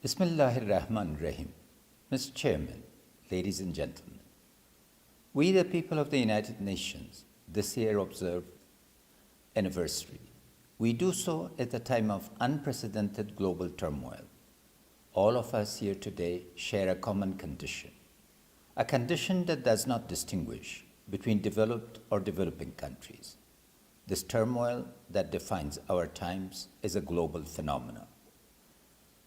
Bismillahir Rahmanir Rahim. Mr. Chairman, ladies and gentlemen, we, the people of the United Nations, this year observe anniversary. We do so at a time of unprecedented global turmoil. All of us here today share a common condition, a condition that does not distinguish between developed or developing countries. This turmoil that defines our times is a global phenomenon.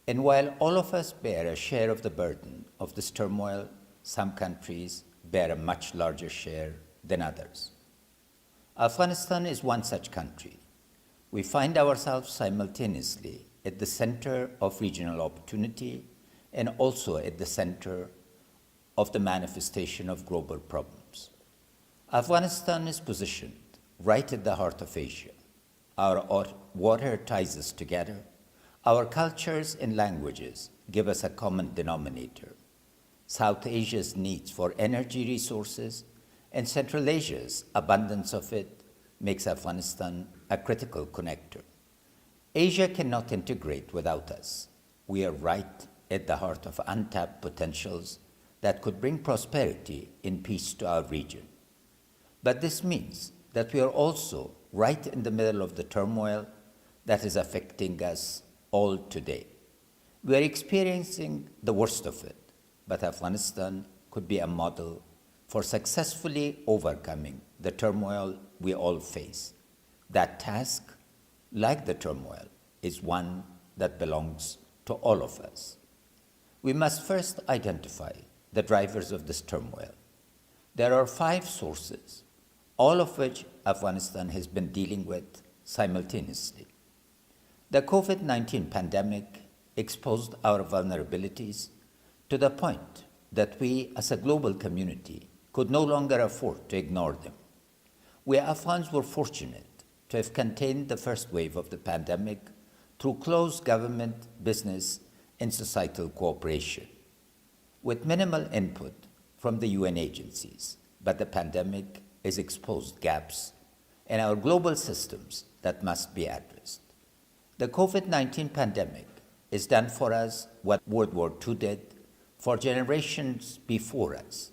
And while all of us bear a share of the burden of this turmoil, some countries bear a much larger share than others. Afghanistan is one such country. We find ourselves simultaneously at the center of regional opportunity and also at the center of the manifestation of global problems. Afghanistan is positioned right at the heart of Asia. Our water ties us together. Our cultures and languages give us a common denominator. South Asia's needs for energy resources and Central Asia's abundance of it makes Afghanistan a critical connector. Asia cannot integrate without us. We are right at the heart of untapped potentials that could bring prosperity and peace to our region. But this means that we are also right in the middle of the turmoil that is affecting us all today. We are experiencing the worst of it, but Afghanistan could be a model for successfully overcoming the turmoil we all face. That task, like the turmoil, is one that belongs to all of us. We must first identify the drivers of this turmoil. There are 5 sources, all of which Afghanistan has been dealing with simultaneously. The COVID-19 pandemic exposed our vulnerabilities to the point that we as a global community could no longer afford to ignore them. We Afghans were fortunate to have contained the first wave of the pandemic through close government, business, and societal cooperation, with minimal input from the UN agencies. But the pandemic has exposed gaps in our global systems that must be addressed. The COVID-19 pandemic has done for us what World War II did for generations before us.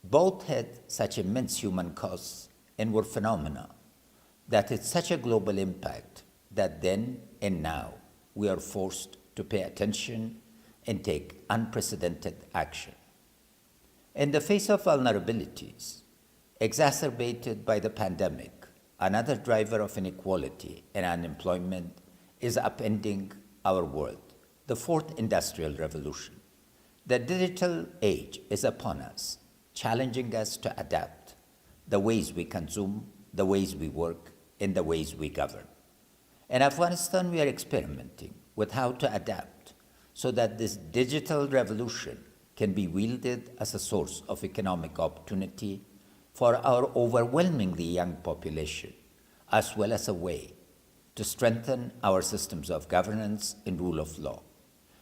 Both had such immense human costs and were phenomena that had such a global impact that then and now we are forced to pay attention and take unprecedented action. In the face of vulnerabilities exacerbated by the pandemic, another driver of inequality and unemployment is upending our world, the 4th industrial revolution. The digital age is upon us, challenging us to adapt the ways we consume, the ways we work, and the ways we govern. In Afghanistan, we are experimenting with how to adapt so that this digital revolution can be wielded as a source of economic opportunity for our overwhelmingly young population, as well as a way to strengthen our systems of governance and rule of law.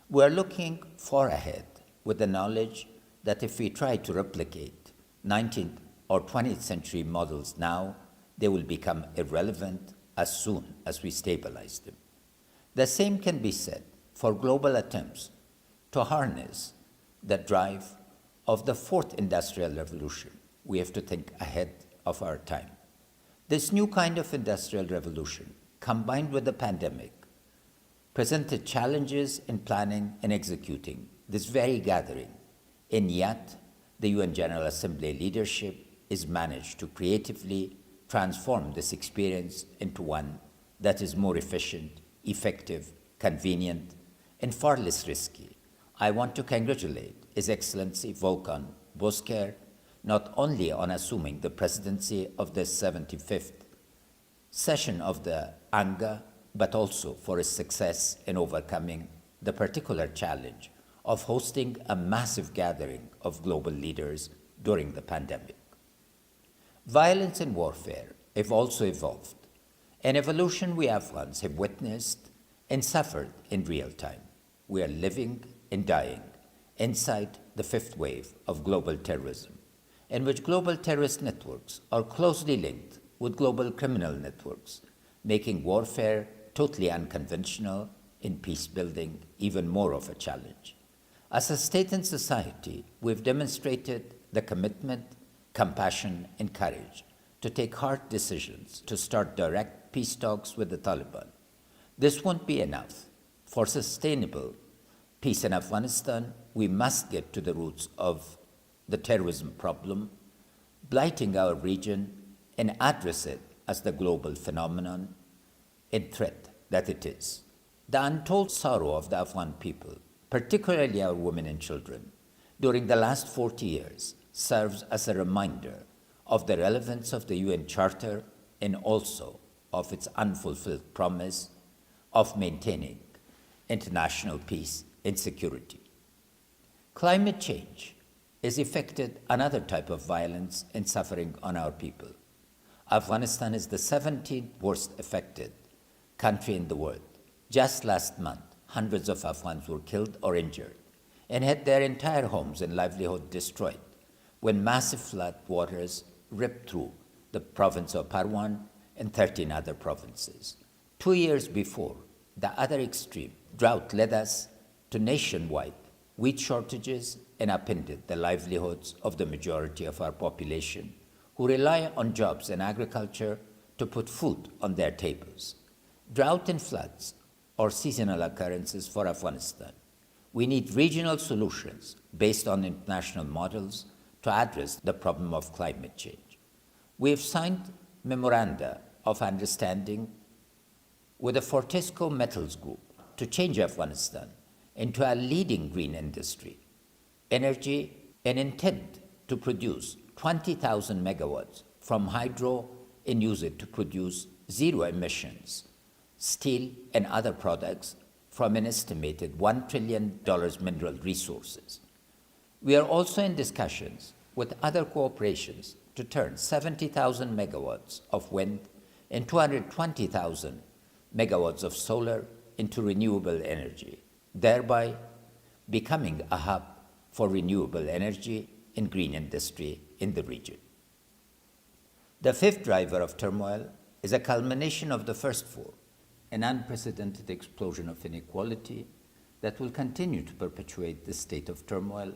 We are looking far ahead with the knowledge that if we try to replicate 19th or 20th century models now, they will become irrelevant as soon as we stabilize them. The same can be said for global attempts to harness the drive of the 4th industrial revolution. We have to think ahead of our time. This new kind of industrial revolution, combined with the pandemic, presented challenges in planning and executing this very gathering, and yet the UN General Assembly leadership is managed to creatively transform this experience into one that is more efficient, effective, convenient, and far less risky. I want to congratulate His Excellency Volkan Bozkır not only on assuming the presidency of the 75th session of the ANGA, but also for his success in overcoming the particular challenge of hosting a massive gathering of global leaders during the pandemic. Violence and warfare have also evolved, an evolution we Afghans have witnessed and suffered in real time. We are living and dying inside the 5th wave of global terrorism, in which global terrorist networks are closely linked with global criminal networks, making warfare totally unconventional in peace building even more of a challenge. As a state and society, we've demonstrated the commitment, compassion, and courage to take hard decisions to start direct peace talks with the Taliban. This won't be enough. For sustainable peace in Afghanistan, we must get to the roots of the terrorism problem, blighting our region, and address it as the global phenomenon and threat that it is. The untold sorrow of the Afghan people, particularly our women and children, during the last 40 years serves as a reminder of the relevance of the UN Charter and also of its unfulfilled promise of maintaining international peace and security. Climate change has affected another type of violence and suffering on our people. Afghanistan is the 17th worst affected country in the world. Just last month, hundreds of Afghans were killed or injured and had their entire homes and livelihood destroyed when massive flood waters ripped through the province of Parwan and 13 other provinces. 2 years before, the other extreme, drought led us to nationwide wheat shortages and upended the livelihoods of the majority of our population who rely on jobs and agriculture to put food on their tables. Drought and floods are seasonal occurrences for Afghanistan. We need regional solutions based on international models to address the problem of climate change. We have signed memoranda of understanding with the Fortescue Metals Group to change Afghanistan into a leading green industry, energy, and intent to produce 20,000 megawatts from hydro and use it to produce zero emissions steel and other products from an estimated $1 trillion mineral resources. We are also in discussions with other corporations to turn 70,000 megawatts of wind and 220,000 megawatts of solar into renewable energy, thereby becoming a hub for renewable energy and green industry in the region. The fifth driver of turmoil is a culmination of the first four, an unprecedented explosion of inequality that will continue to perpetuate this state of turmoil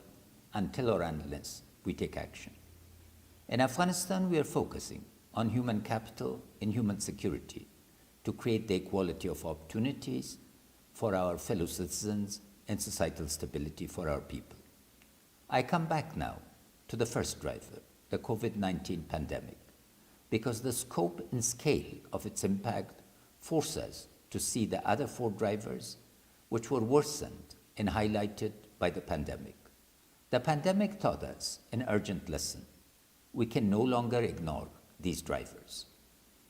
until or unless we take action. In Afghanistan, we are focusing on human capital and human security to create the equality of opportunities for our fellow citizens and societal stability for our people. I come back now to the first driver, the COVID-19 pandemic, because the scope and scale of its impact force us to see the other four drivers, which were worsened and highlighted by the pandemic. The pandemic taught us an urgent lesson. We can no longer ignore these drivers.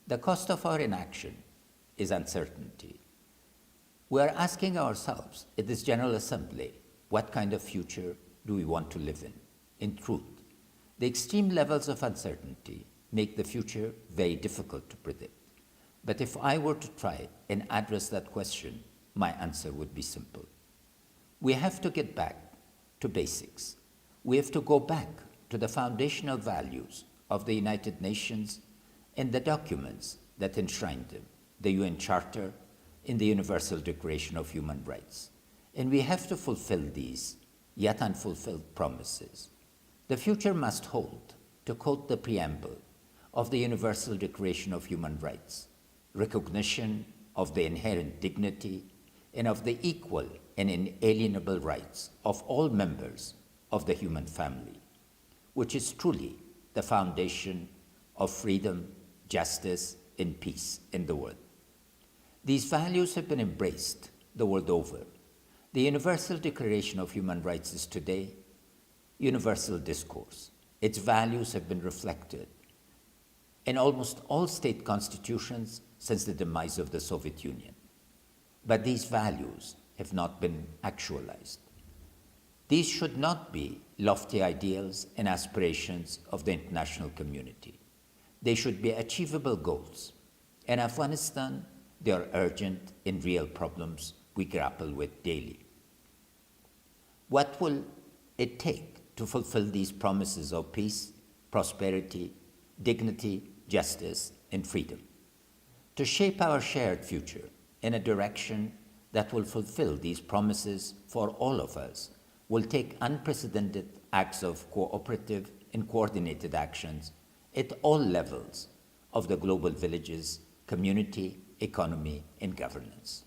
The cost of our inaction is uncertainty. We are asking ourselves at this General Assembly, what kind of future do we want to live in? In truth, the extreme levels of uncertainty make the future very difficult to predict. But if I were to try and address that question, my answer would be simple. We have to get back to basics. We have to go back to the foundational values of the United Nations and the documents that enshrine them, the UN Charter and the Universal Declaration of Human Rights. And we have to fulfill these yet unfulfilled promises. The future must hold, to quote the preamble of the Universal Declaration of Human Rights, recognition of the inherent dignity and of the equal and inalienable rights of all members of the human family, which is truly the foundation of freedom, justice, and peace in the world. These values have been embraced the world over. The Universal Declaration of Human Rights is today universal discourse. Its values have been reflected in almost all state constitutions since the demise of the Soviet Union. But these values have not been actualized. These should not be lofty ideals and aspirations of the international community. They should be achievable goals. In Afghanistan, they are urgent and real problems we grapple with daily. What will it take to fulfill these promises of peace, prosperity, dignity, justice, and freedom? To shape our shared future in a direction that will fulfill these promises for all of us will take unprecedented acts of cooperative and coordinated actions at all levels of the global villages, community, economy, and governance.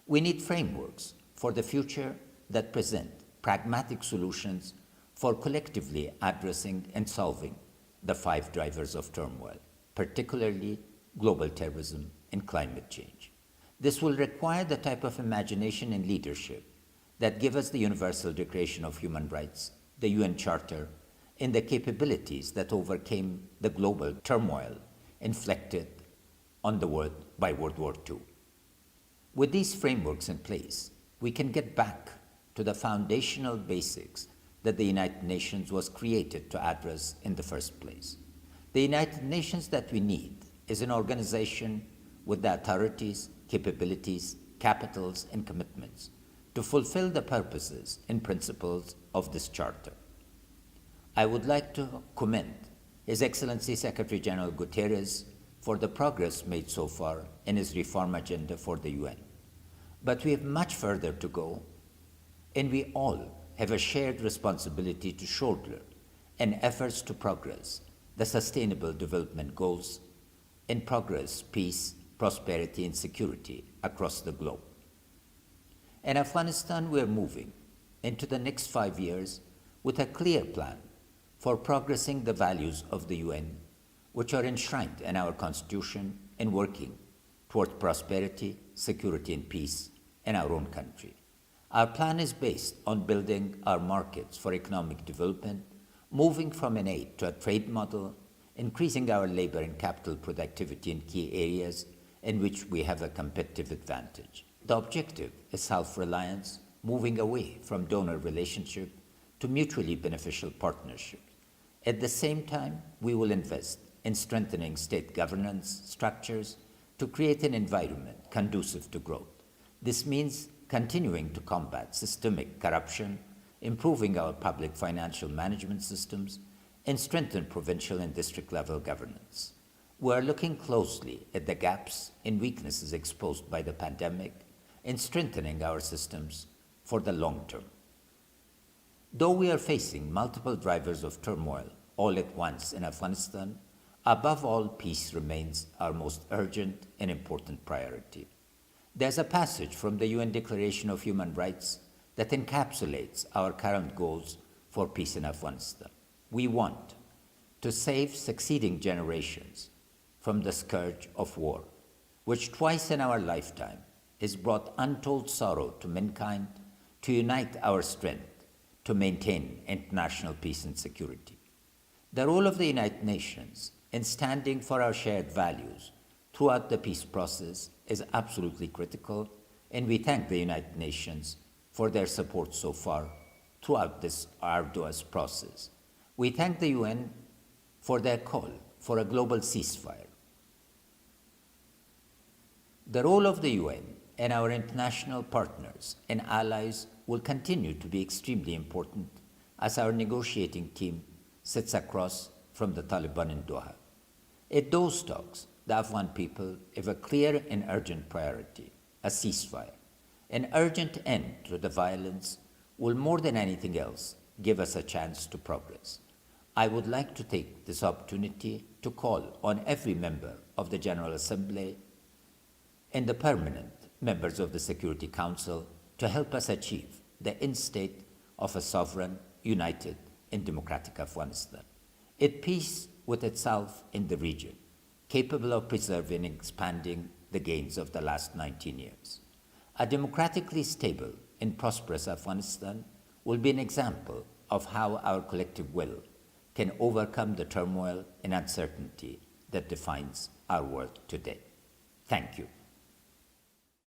We need frameworks for the future that present pragmatic solutions for collectively addressing and solving the 5 drivers of turmoil, particularly global terrorism and climate change. This will require the type of imagination and leadership that give us the Universal Declaration of Human Rights, the UN Charter, and the capabilities that overcame the global turmoil inflicted on the world by World War II. With these frameworks in place, we can get back to the foundational basics that the United Nations was created to address in the first place. The United Nations that we need is an organization with the authorities, capabilities, capitals, and commitments to fulfill the purposes and principles of this charter. I would like to commend His Excellency Secretary General Guterres for the progress made so far in his reform agenda for the UN. But we have much further to go, and we all have a shared responsibility to shoulder in efforts to progress the Sustainable Development Goals and progress peace, prosperity, and security across the globe. In Afghanistan, we are moving into the next 5 years with a clear plan for progressing the values of the UN, which are enshrined in our Constitution, and working toward prosperity, security, and peace in our own country. Our plan is based on building our markets for economic development, moving from an aid to a trade model, increasing our labor and capital productivity in key areas in which we have a competitive advantage. The objective is self-reliance, moving away from donor relationship to mutually beneficial partnerships. At the same time, we will invest in strengthening state governance structures to create an environment conducive to growth. This means continuing to combat systemic corruption, improving our public financial management systems, and strengthen provincial and district level governance. We are looking closely at the gaps and weaknesses exposed by the pandemic and strengthening our systems for the long term. Though we are facing multiple drivers of turmoil all at once in Afghanistan, above all, peace remains our most urgent and important priority. There's a passage from the UN Declaration of Human Rights that encapsulates our current goals for peace in Afghanistan. We want to save succeeding generations from the scourge of war, which twice in our lifetime has brought untold sorrow to mankind, to unite our strength to maintain international peace and security. The role of the United Nations in standing for our shared values throughout the peace process is absolutely critical, and we thank the United Nations for their support so far throughout this arduous process. We thank the UN for their call for a global ceasefire. The role of the UN and our international partners and allies will continue to be extremely important as our negotiating team sits across from the Taliban in Doha. At those talks, the Afghan people have a clear and urgent priority, a ceasefire. An urgent end to the violence will more than anything else give us a chance to progress. I would like to take this opportunity to call on every member of the General Assembly and the permanent members of the Security Council to help us achieve the end state of a sovereign, united, and democratic Afghanistan, at peace with itself in the region, capable of preserving and expanding the gains of the last 19 years. A democratically stable and prosperous Afghanistan will be an example of how our collective will can overcome the turmoil and uncertainty that defines our world today. Thank you.